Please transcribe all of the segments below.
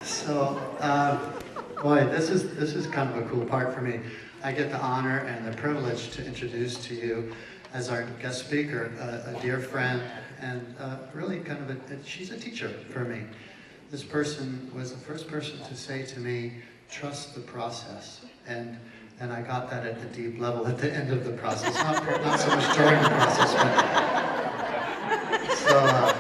So, boy, this is kind of a cool part for me. I get the honor and the privilege to introduce to you, as our guest speaker, a dear friend, and really kind of she's a teacher for me. This person was the first person to say to me, trust the process. And I got that at the deep level at the end of the process, not so much during the process, but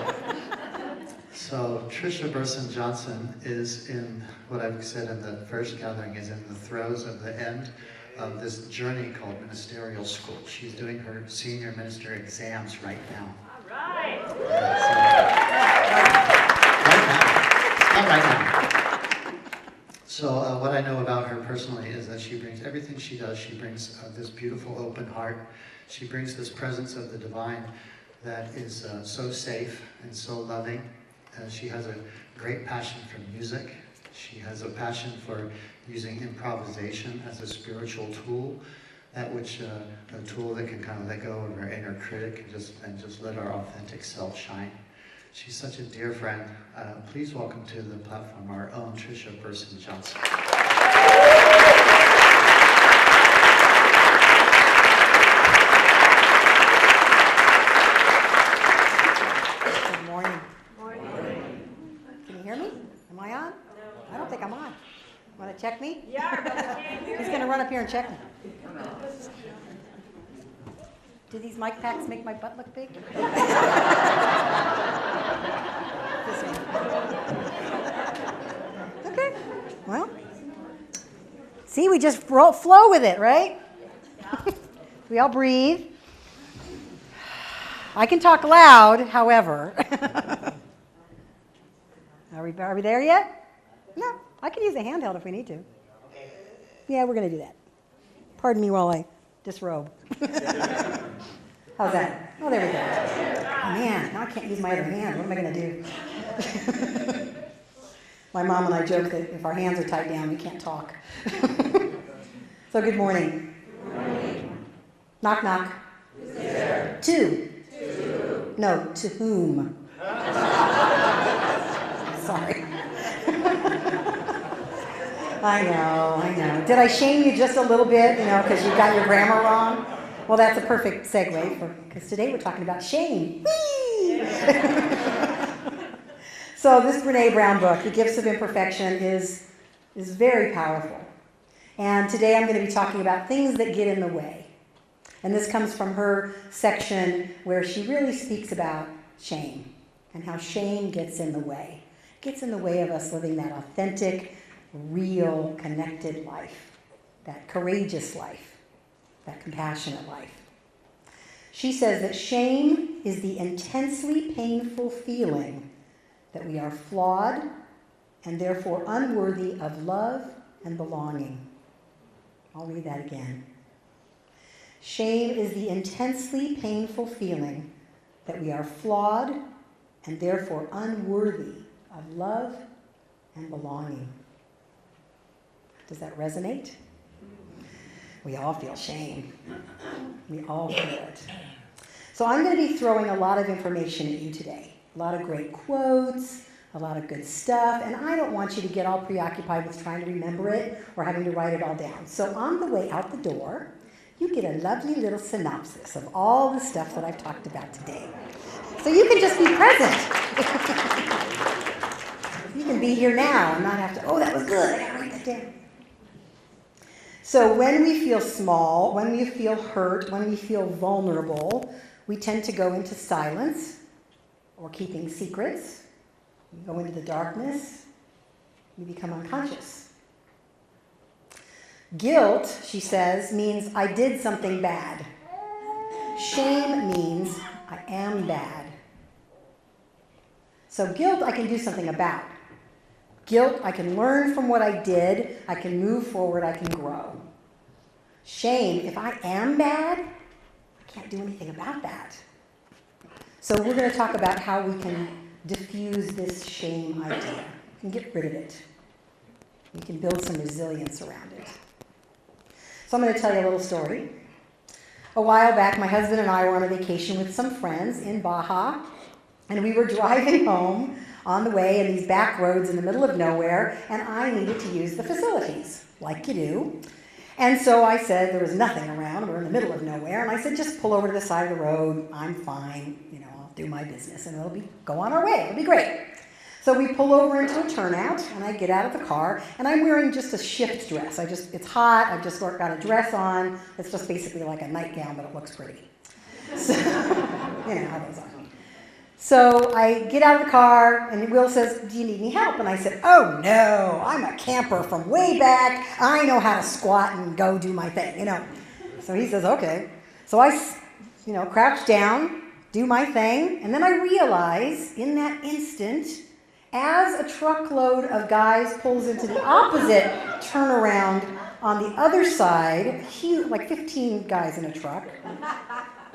so Tricia Burson-Johnson is in what I've said in the first gathering is in the throes of the end of this journey called ministerial school. She's doing her senior minister exams right now. All right. Right now. So what I know about her personally is that she brings everything she does. She brings this beautiful open heart. She brings this presence of the divine that is so safe and so loving. She has a great passion for music. She has a passion for using improvisation as a spiritual tool, a tool that can kind of let go of our inner critic and just let our authentic self shine. She's such a dear friend. Please welcome to the platform our own Tricia Burson-Johnson. Good morning. Can you hear me? Am I on? No. I don't think I'm on. Want to check me? Yeah. He's going to run up here and check me. Do these mic packs make my butt look big? Okay. Well, see, we just flow with it, right? We all breathe. I can talk loud, however. Are we there yet? No. I can use a handheld if we need to. Yeah, we're going to do that. Pardon me while I disrobe. How's that? Oh, there we go. Oh, man, now I can't use my other hand. What am I going to do? My mom and I joke that if our hands are tied down, we can't talk. So good morning. Good morning. Knock, knock. Who's there? Two. Two. No, to whom? Sorry. I know. Did I shame you just a little bit, because you got your grammar wrong? Well, that's a perfect segue, because today we're talking about shame. Whee! So this Brene Brown book, The Gifts of Imperfection, is very powerful. And today I'm going to be talking about things that get in the way. And this comes from her section where she really speaks about shame and how shame gets in the way. It gets in the way of us living that authentic, real, connected life, that courageous life, that compassionate life. She says that shame is the intensely painful feeling that we are flawed and therefore unworthy of love and belonging. I'll read that again. Shame is the intensely painful feeling that we are flawed and therefore unworthy of love and belonging. Does that resonate? We all feel shame. We all feel it. So I'm going to be throwing a lot of information at you today. A lot of great quotes, a lot of good stuff, and I don't want you to get all preoccupied with trying to remember it or having to write it all down. So on the way out the door, you get a lovely little synopsis of all the stuff that I've talked about today. So you can just be present. You can be here now and not have to, that was good, I gotta write that down. So when we feel small, when we feel hurt, when we feel vulnerable, we tend to go into silence or keeping secrets. We go into the darkness. We become unconscious. Guilt, she says, means I did something bad. Shame means I am bad. So guilt I can do something about. Guilt, I can learn from what I did, I can move forward, I can grow. Shame, if I am bad, I can't do anything about that. So we're going to talk about how we can diffuse this shame idea and get rid of it. We can build some resilience around it. So I'm going to tell you a little story. A while back, my husband and I were on a vacation with some friends in Baja, and we were driving home on the way in these back roads in the middle of nowhere, and I needed to use the facilities, like you do. And so I said there was nothing around, we're in the middle of nowhere, and I said, just pull over to the side of the road, I'm fine, I'll do my business, and go on our way, it'll be great. So we pull over into a turnout, and I get out of the car, and I'm wearing just a shift dress. It's hot, I've just got a dress on, it's just basically like a nightgown, but it looks pretty. So, how those are. So I get out of the car, and Will says, do you need any help? And I said, oh no, I'm a camper from way back. I know how to squat and go do my thing, So he says, okay. So I, crouch down, do my thing, and then I realize in that instant, as a truckload of guys pulls into the opposite turnaround on the other side, huge, like 15 guys in a truck,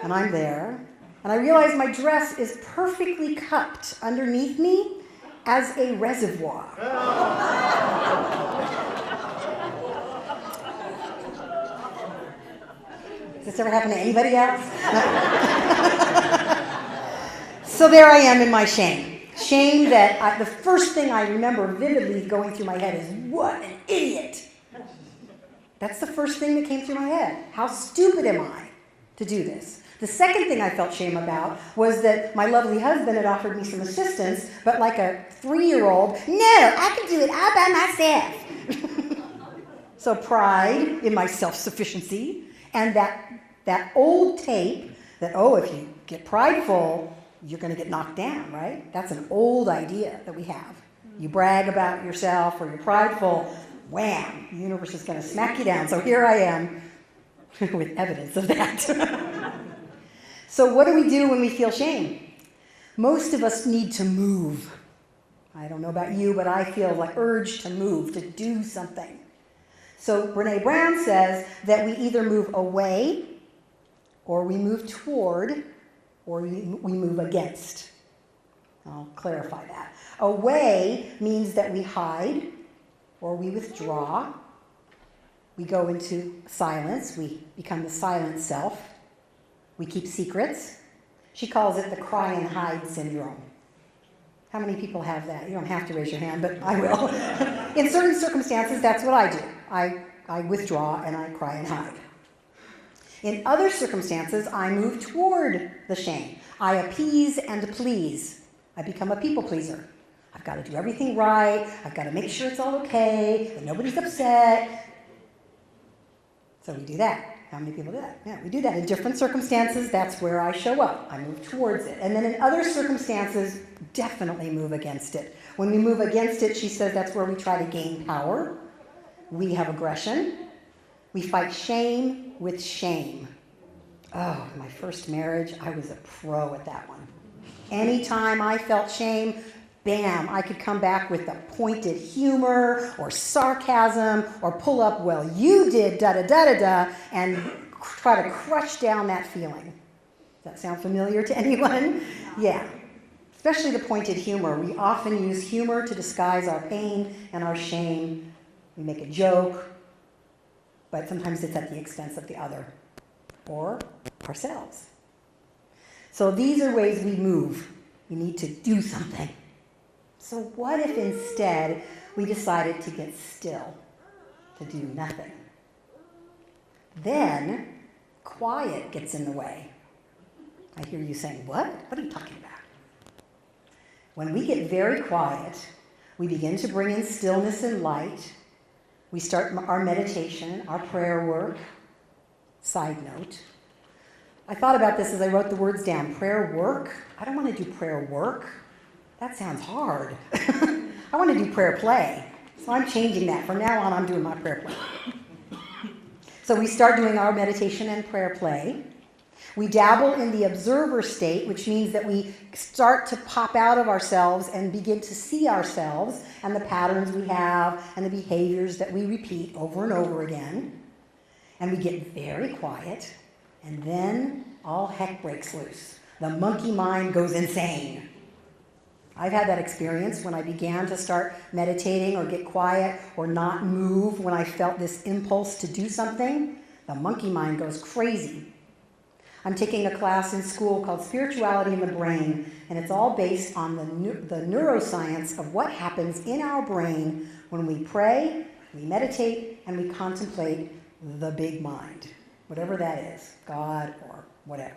and I'm there, and I realize my dress is perfectly cupped underneath me as a reservoir. Has this ever happened to anybody else? So there I am in my shame. Shame that the first thing I remember vividly going through my head is, what an idiot. That's the first thing that came through my head. How stupid am I to do this? The second thing I felt shame about was that my lovely husband had offered me some assistance, but like a 3-year-old, no, I can do it all by myself. So pride in my self-sufficiency and that old tape that, if you get prideful, you're going to get knocked down, right? That's an old idea that we have. You brag about yourself or you're prideful, wham, the universe is going to smack you down. So here I am with evidence of that. So what do we do when we feel shame? Most of us need to move. I don't know about you, but I feel like urge to move, to do something. So Brene Brown says that we either move away or we move toward or we move against. I'll clarify that. Away means that we hide or we withdraw. We go into silence. We become the silent self. We keep secrets. She calls it the cry and hide syndrome. How many people have that? You don't have to raise your hand, but I will. In certain circumstances, that's what I do. I withdraw and I cry and hide. In other circumstances, I move toward the shame. I appease and please. I become a people pleaser. I've got to do everything right. I've got to make sure it's all okay, that nobody's upset. So we do that. How many people do that? Yeah, we do that. In different circumstances, that's where I show up. I move towards it. And then in other circumstances, definitely move against it. When we move against it, she says that's where we try to gain power. We have aggression. We fight shame with shame. Oh, my first marriage, I was a pro at that one. Anytime I felt shame, bam, I could come back with a pointed humor or sarcasm or pull up, well, you did da-da-da-da-da, and try to crush down that feeling. Does that sound familiar to anyone? Yeah. Especially the pointed humor. We often use humor to disguise our pain and our shame. We make a joke, but sometimes it's at the expense of the other or ourselves. So these are ways we move. We need to do something. So what if instead we decided to get still, to do nothing? Then quiet gets in the way. I hear you saying, what? What are you talking about? When we get very quiet, we begin to bring in stillness and light. We start our meditation, our prayer work. Side note. I thought about this as I wrote the words down. Prayer work? I don't want to do prayer work. That sounds hard. I want to do prayer play. So I'm changing that. From now on, I'm doing my prayer play. So we start doing our meditation and prayer play. We dabble in the observer state, which means that we start to pop out of ourselves and begin to see ourselves and the patterns we have and the behaviors that we repeat over and over again. And we get very quiet, and then all heck breaks loose. The monkey mind goes insane. I've had that experience when I began to start meditating or get quiet or not move when I felt this impulse to do something. The monkey mind goes crazy. I'm taking a class in school called Spirituality in the Brain, and it's all based on the neuroscience of what happens in our brain when we pray, we meditate, and we contemplate the big mind, whatever that is, God or whatever.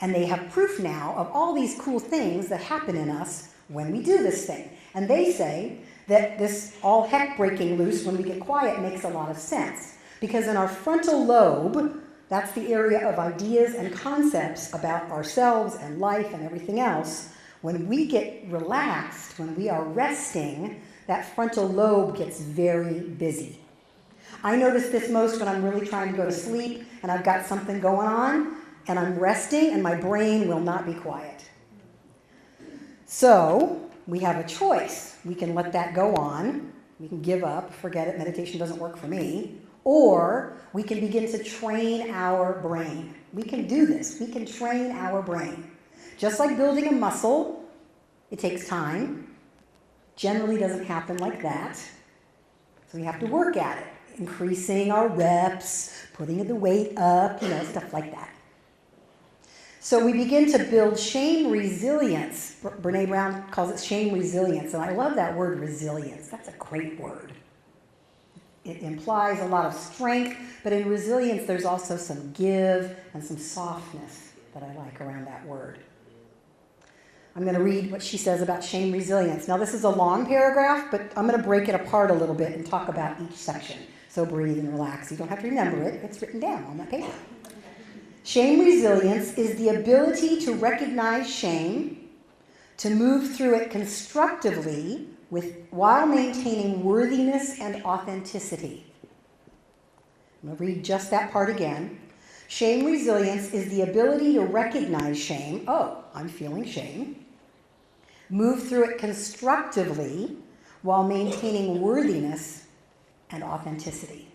And they have proof now of all these cool things that happen in us when we do this thing. And they say that this all heck breaking loose when we get quiet makes a lot of sense. Because in our frontal lobe, that's the area of ideas and concepts about ourselves and life and everything else, when we get relaxed, when we are resting, that frontal lobe gets very busy. I notice this most when I'm really trying to go to sleep and I've got something going on and I'm resting and my brain will not be quiet. So we have a choice. We can let that go on. We can give up, forget it, meditation doesn't work for me. Or we can begin to train our brain. We can do this. We can train our brain. Just like building a muscle, it takes time. Generally doesn't happen like that. So we have to work at it. Increasing our reps, putting the weight up, stuff like that. So we begin to build shame resilience. Brene Brown calls it shame resilience, and I love that word resilience. That's a great word. It implies a lot of strength, but in resilience there's also some give and some softness that I like around that word. I'm going to read what she says about shame resilience. Now this is a long paragraph, but I'm going to break it apart a little bit and talk about each section. So breathe and relax. You don't have to remember it. It's written down on that paper. Shame resilience is the ability to recognize shame, to move through it constructively while maintaining worthiness and authenticity. I'm going to read just that part again. Shame resilience is the ability to recognize shame. Oh, I'm feeling shame. Move through it constructively while maintaining worthiness and authenticity.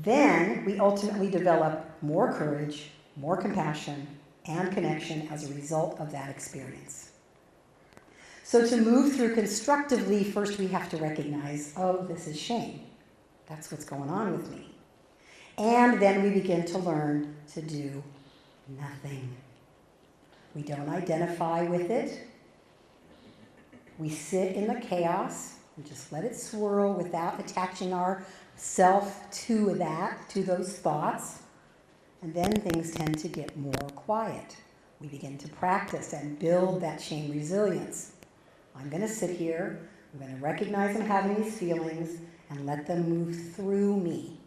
Then we ultimately develop more courage, more compassion, and connection as a result of that experience. So to move through constructively, first we have to recognize, oh, this is shame. That's what's going on with me. And then we begin to learn to do nothing. We don't identify with it. We sit in the chaos and just let it swirl without attaching ourself to that, to those thoughts. And then things tend to get more quiet. We begin to practice and build that shame resilience. I'm going to sit here, I'm going to recognize I'm having these feelings, and let them move through me.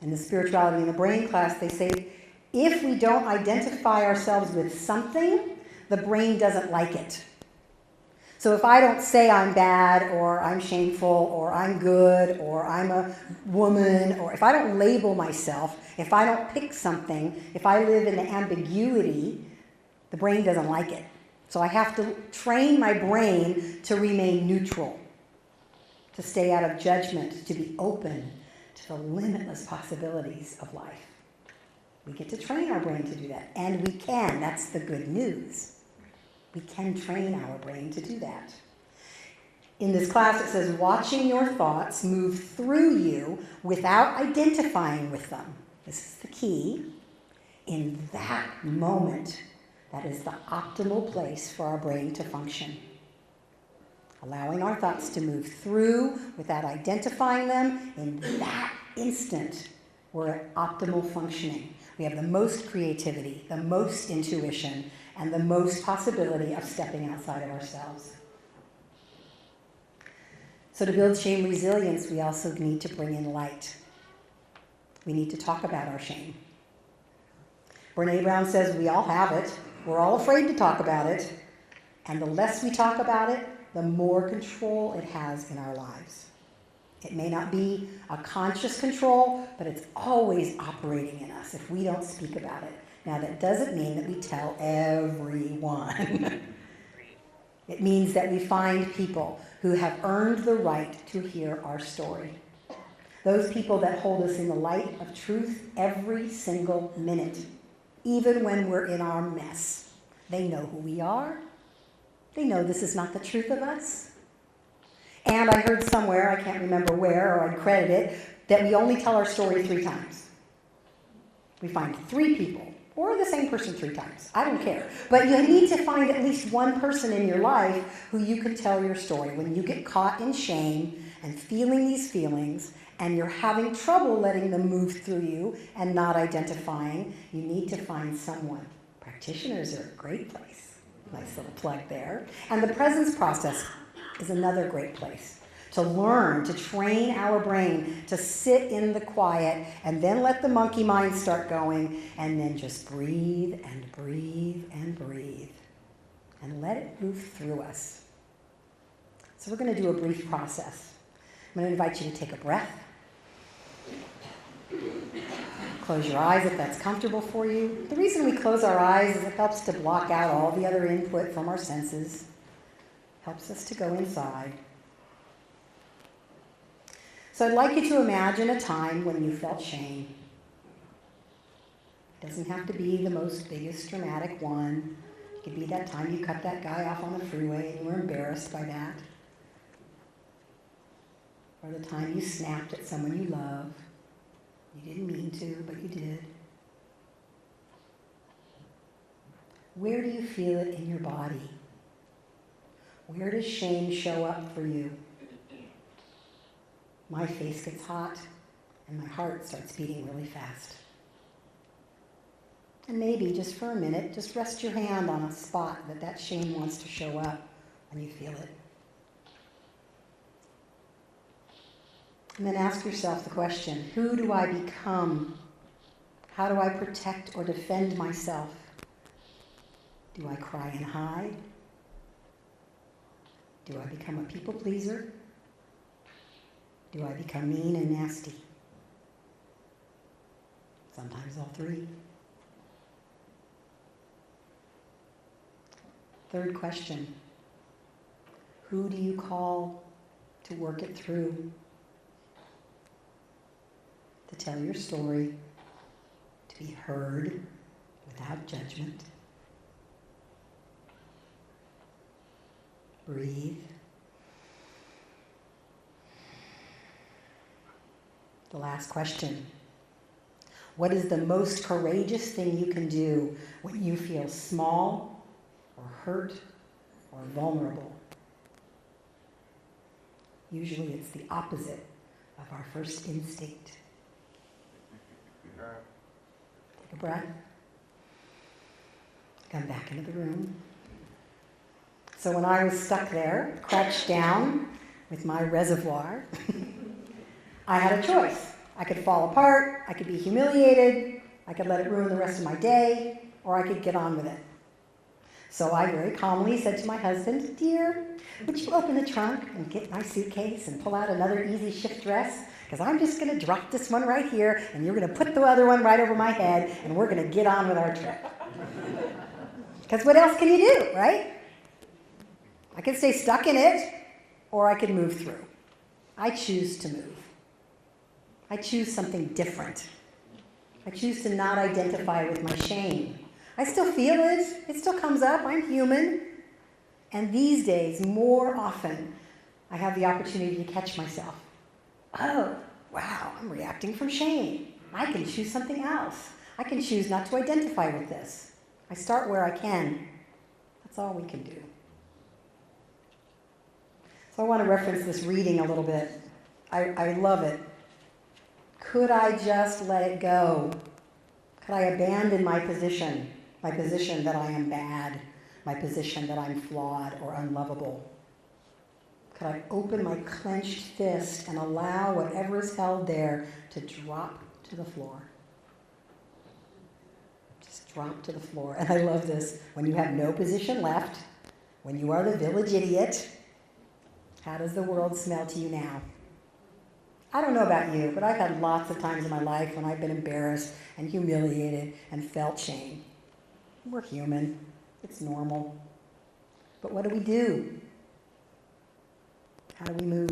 In the Spirituality in the Brain class, they say, if we don't identify ourselves with something, the brain doesn't like it. So if I don't say I'm bad, or I'm shameful, or I'm good, or I'm a woman, or if I don't label myself, if I don't pick something, if I live in the ambiguity, the brain doesn't like it. So I have to train my brain to remain neutral, to stay out of judgment, to be open to the limitless possibilities of life. We get to train our brain to do that, and we can. That's the good news. We can train our brain to do that. In this class, it says, watching your thoughts move through you without identifying with them. This is the key. In that moment, that is the optimal place for our brain to function. Allowing our thoughts to move through without identifying them, in that instant, we're at optimal functioning. We have the most creativity, the most intuition, and the most possibility of stepping outside of ourselves. So to build shame resilience, we also need to bring in light. We need to talk about our shame. Brene Brown says we all have it. We're all afraid to talk about it. And the less we talk about it, the more control it has in our lives. It may not be a conscious control, but it's always operating in us if we don't speak about it. Now, that doesn't mean that we tell everyone. It means that we find people who have earned the right to hear our story. Those people that hold us in the light of truth every single minute, even when we're in our mess. They know who we are. They know this is not the truth of us. And I heard somewhere, I can't remember where, or I'd credit it, that we only tell our story 3 times. We find 3 people, or the same person 3 times. I don't care. But you need to find at least one person in your life who you can tell your story. When you get caught in shame and feeling these feelings, and you're having trouble letting them move through you and not identifying, you need to find someone. Practitioners are a great place. Nice little plug there. And the presence process is another great place to learn, to train our brain to sit in the quiet and then let the monkey mind start going and then just breathe and breathe and breathe and let it move through us. So we're going to do a brief process. I'm going to invite you to take a breath. Close your eyes if that's comfortable for you. The reason we close our eyes is it helps to block out all the other input from our senses. Helps us to go inside. So I'd like you to imagine a time when you felt shame. It doesn't have to be the most biggest dramatic one. It could be that time you cut that guy off on the freeway and you were embarrassed by that. Or the time you snapped at someone you love. You didn't mean to, but you did. Where do you feel it in your body? Where does shame show up for you? My face gets hot and my heart starts beating really fast. And maybe just for a minute, just rest your hand on a spot that shame wants to show up and you feel it. And then ask yourself the question, who do I become? How do I protect or defend myself? Do I cry and hide? Do I become a people pleaser? Do I become mean and nasty? Sometimes all 3. Third question, who do you call to work it through? To tell your story, to be heard without judgment. Breathe. The last question. What is the most courageous thing you can do when you feel small or hurt or vulnerable? Usually it's the opposite of our first instinct. Take a breath. Come back into the room. So when I was stuck there, crouched down with my reservoir, I had a choice. I could fall apart, I could be humiliated, I could let it ruin the rest of my day, or I could get on with it. So I very calmly said to my husband, "Dear, would you open the trunk and get my suitcase and pull out another easy shift dress? Because I'm just going to drop this one right here, and you're going to put the other one right over my head, and we're going to get on with our trip." Because what else can you do, right? I could stay stuck in it, or I could move through. I choose to move. I choose something different. I choose to not identify with my shame. I still feel it. It still comes up. I'm human. And these days, more often, I have the opportunity to catch myself. Oh, wow, I'm reacting from shame. I can choose something else. I can choose not to identify with this. I start where I can. That's all we can do. So I want to reference this reading a little bit. I love it. Could I just let it go? Could I abandon my position that I am bad, my position that I'm flawed or unlovable? Could I open my clenched fist and allow whatever is held there to drop to the floor? Just drop to the floor. And I love this. When you have no position left, when you are the village idiot, how does the world smell to you now? I don't know about you, but I've had lots of times in my life when I've been embarrassed and humiliated and felt shame. We're human. It's normal. But what do? How do we move?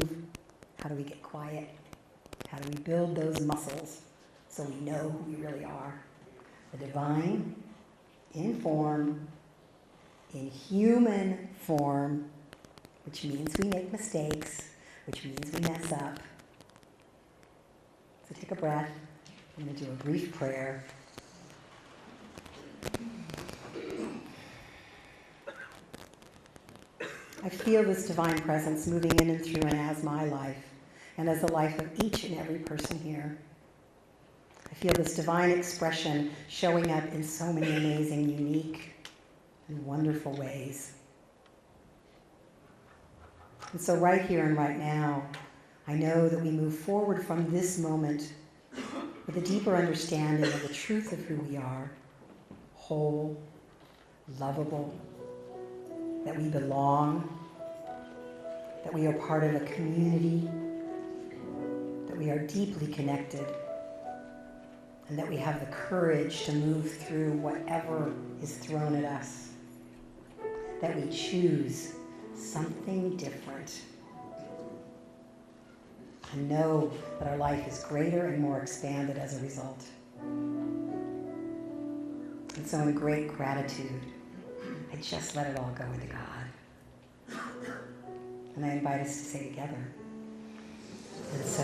How do we get quiet? How do we build those muscles so we know who we really are? The divine, in form, in human form, which means we make mistakes, which means we mess up. So take a breath. I'm going to do a brief prayer. I feel this divine presence moving in and through and as my life, and as the life of each and every person here. I feel this divine expression showing up in so many amazing, unique, and wonderful ways. And so right here and right now, I know that we move forward from this moment with a deeper understanding of the truth of who we are, whole, lovable, that we belong, that we are part of a community, that we are deeply connected, and that we have the courage to move through whatever is thrown at us, that we choose something different, and know that our life is greater and more expanded as a result. And so in great gratitude, I just let it all go into God. And I invite us to say together. And so